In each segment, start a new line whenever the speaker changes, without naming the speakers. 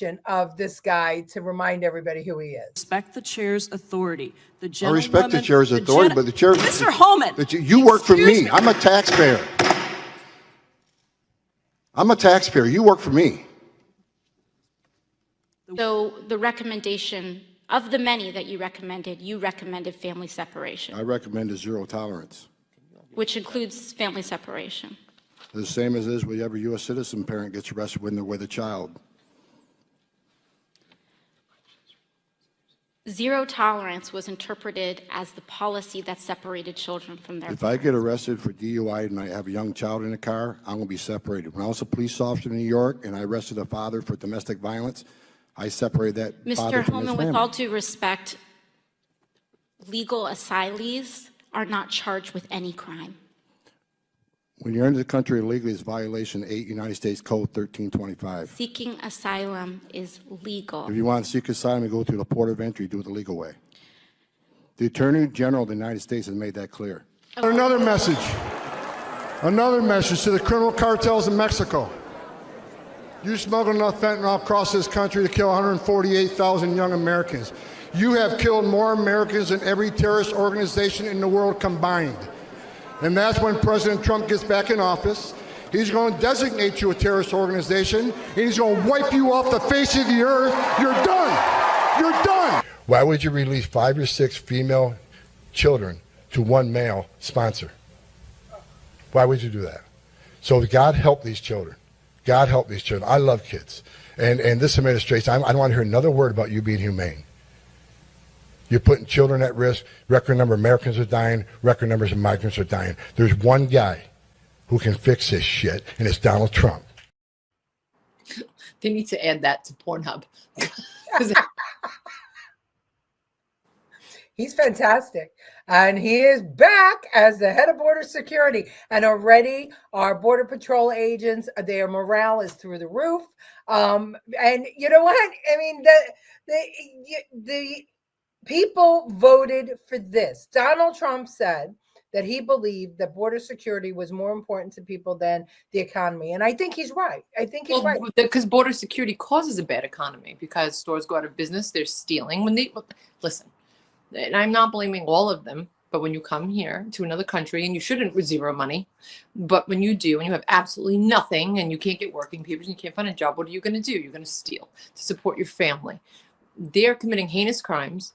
rendition of this guy to remind everybody who he is.
Respect the chair's authority.
I respect the chair's authority, but the chair,
Mr. Homan,
you work for me. I'm a taxpayer. I'm a taxpayer. You work for me.
So the recommendation of the many that you recommended family separation.
I recommend a zero tolerance.
Which includes family separation.
The same as is whenever U.S. citizen parent gets arrested when they're with a child.
Zero tolerance was interpreted as the policy that separated children from their
If I get arrested for DUI and I have a young child in the car, I'm going to be separated. When I was a police officer in New York and I arrested a father for domestic violence, I separated that father
Mr.
from his
Homan,
family.
with all due respect, legal asylees are not charged with any crime.
When you're into the country illegally, it's violation 8 United States Code 1325.
Seeking asylum is legal.
If you want to seek asylum, you go through the port of entry, do it the legal way. The Attorney General of the United States has made that clear.
Another message to the criminal cartels in Mexico. You smuggled enough fentanyl across this country to kill 148,000 young Americans. You have killed more Americans than every terrorist organization in the world combined. And that's when President Trump gets back in office. He's going to designate you a terrorist organization, and he's going to wipe you off the face of the earth. You're done. You're done. Why would you release 5 or 6 female children to one male sponsor? Why would you do that? So God help these children. God help these children. I love kids. And this administration, I don't want to hear another word about you being humane. You're putting children at risk. Record number of Americans are dying. Record numbers of migrants are dying. There's one guy who can fix this shit, and it's Donald Trump.
They need to add that to Pornhub.
He's fantastic. And he is back as the head of border security. And already our border patrol agents, their morale is through the roof. And you know what? I mean, the people voted for this. Donald Trump said that he believed that border security was more important to people than the economy. And I think he's right. Right.
Because border security causes a bad economy because stores go out of business. They're stealing. Listen, and I'm not blaming all of them, but when you come here to another country and you shouldn't with zero money, but when you do and you have absolutely nothing and you can't get working papers and you can't find a job, what are you going to do? You're going to steal to support your family. They're committing heinous crimes.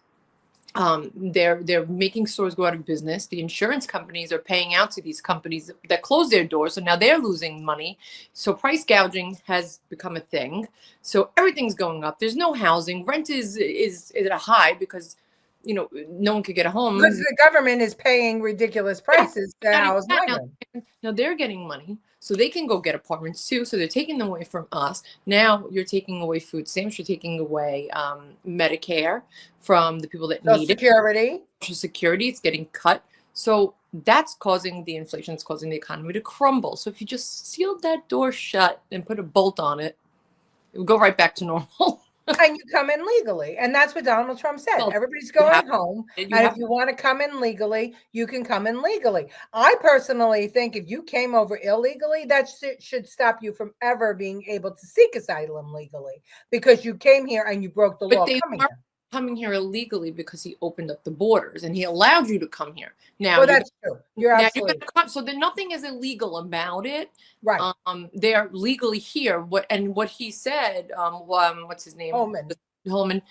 They're making stores go out of business. The insurance companies are paying out to these companies that close their doors, so now they're losing money. So price gouging has become a thing. So everything's going up. There's no housing. Rent is at a high because no one could get a home.
Because the government is paying ridiculous prices to house migrants.
Now they're getting money, so they can go get apartments too. So they're taking them away from us. Now you're taking away food stamps. You're taking away Medicare from the people that need it. Social Security, it's getting cut. So that's causing the inflation. It's causing the economy to crumble. So if you just sealed that door shut and put a bolt on it, it would go right back to normal.
And you come in legally. And that's what Donald Trump said.
Well,
Everybody's going home. And if you want to come in legally, you can come in legally. I personally think if you came over illegally, that should stop you from ever being able to seek asylum legally because you came here and you broke the law.
Coming here illegally because he opened up the borders and he allowed you to come here. Now,
well, that's true. You're absolutely
right. So then nothing is illegal about it.
Right.
They're legally here. What he said, what's his name? Homan.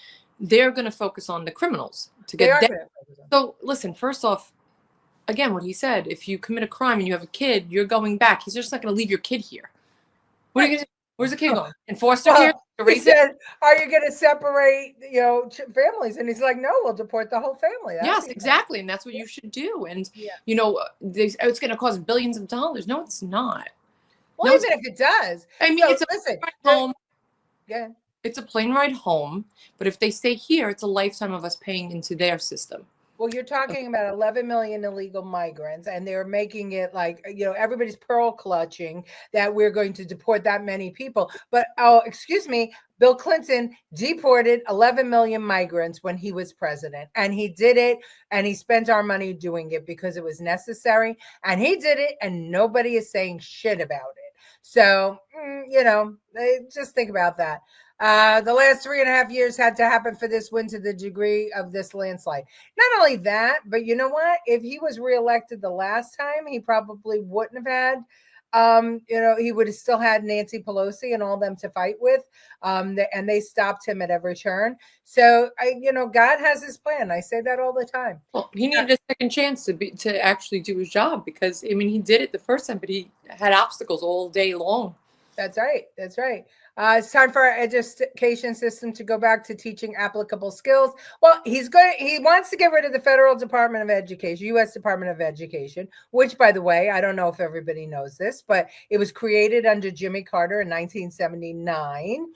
They're going to focus on the criminals to get that. So listen, first off, again, what he said, if you commit a crime and you have a kid, you're going back. He's just not going to leave your kid here. What are you going to do? Where's the kid going? In foster care?
He said, are you going to separate, families? And he's like, no, we'll deport the whole family.
Yes, exactly. And that's what you should do. And, it's going to cost billions of dollars. No, it's not.
Well, even if it does.
I mean, it's a plane ride home.
Yeah.
It's a plane ride home. But if they stay here, it's a lifetime of us paying into their system.
Well, you're talking about 11 million illegal migrants, and they're making it like, everybody's pearl clutching that we're going to deport that many people. But, excuse me, Bill Clinton deported 11 million migrants when he was president, and he did it, and he spent our money doing it because it was necessary, and he did it, and nobody is saying shit about it. So, just think about that. The last 3.5 years had to happen for this win to the degree of this landslide. Not only that, but you know what? If he was reelected the last time, he probably wouldn't have had he would have still had Nancy Pelosi and all them to fight with. And they stopped him at every turn. So God has his plan. I say that all the time.
Well, he needed a second chance to actually do his job, because I mean, he did it the first time, but he had obstacles all day long.
That's right. That's right. It's time for our education system to go back to teaching applicable skills. Well, he wants to get rid of the Federal Department of Education, U.S. Department of Education, which, by the way, I don't know if everybody knows this, but it was created under Jimmy Carter in 1979.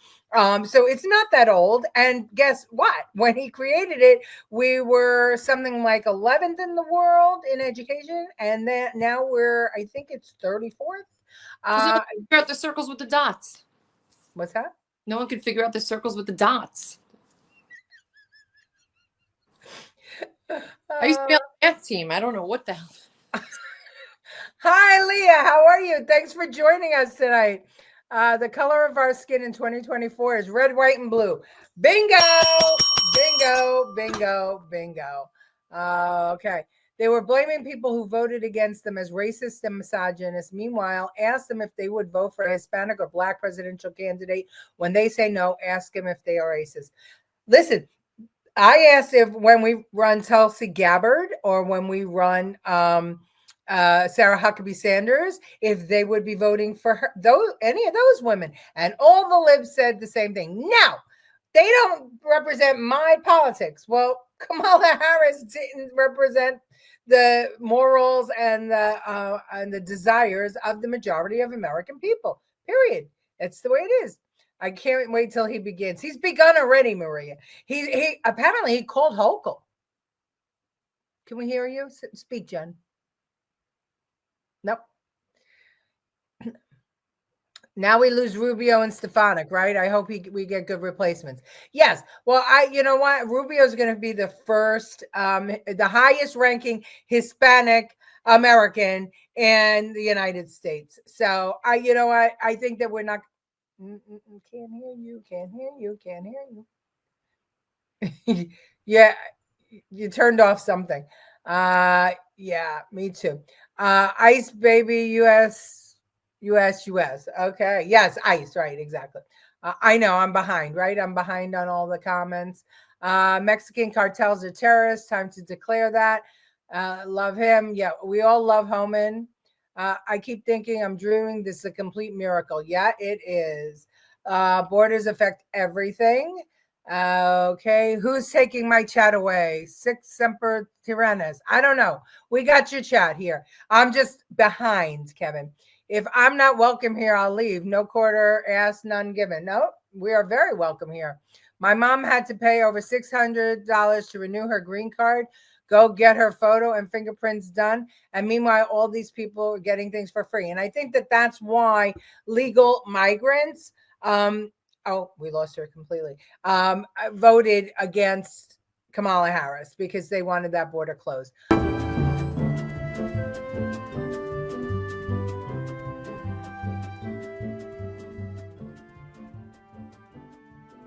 So it's not that old. And guess what? When he created it, we were something like 11th in the world in education. And then now I think it's 34th.
Figure out the circles with the dots.
What's that?
No one could figure out the circles with the dots. I used to be on the math team. I don't know what the hell.
Hi, Leah. How are you? Thanks for joining us tonight. The color of our skin in 2024 is red, white, and blue. Bingo! Bingo! Bingo! Bingo! Okay. They were blaming people who voted against them as racist and misogynist. Meanwhile, ask them if they would vote for a Hispanic or Black presidential candidate. When they say no, ask them if they are racist. Listen, I asked if when we run Tulsi Gabbard or when we run Sarah Huckabee Sanders, if they would be voting for her, any of those women. And all the libs said the same thing. No, they don't represent my politics. Well, Kamala Harris didn't represent the morals and the desires of the majority of American people. Period. That's the way it is. I can't wait till he begins. He's begun already, Maria. He apparently he called Hochul. Can we hear you? Speak, Jen. Nope. Now we lose Rubio and Stefanik, right? I hope we get good replacements. Yes. Well, you know what? Rubio is going to be the first, the highest ranking Hispanic American in the United States. So I think that we're not. Can't hear you. Can't hear you. Can't hear you. Yeah, you turned off something. Yeah, me too. ICE baby, US. Okay. Yes, ICE. Right. Exactly. I know I'm behind, right? I'm behind on all the comments. Mexican cartels are terrorists. Time to declare that. Love him. Yeah, we all love Homan. I keep thinking I'm dreaming this is a complete miracle. Yeah, it is. Borders affect everything. Okay. Who's taking my chat away? Six Semper Tyrannis. I don't know. We got your chat here. I'm just behind, Kevin. If I'm not welcome here, I'll leave. No quarter asked, none given. No, we are very welcome here. My mom had to pay over $600 to renew her green card, go get her photo and fingerprints done. And meanwhile, all these people are getting things for free. And I think that that's why legal migrants, we lost her completely, voted against Kamala Harris because they wanted that border closed.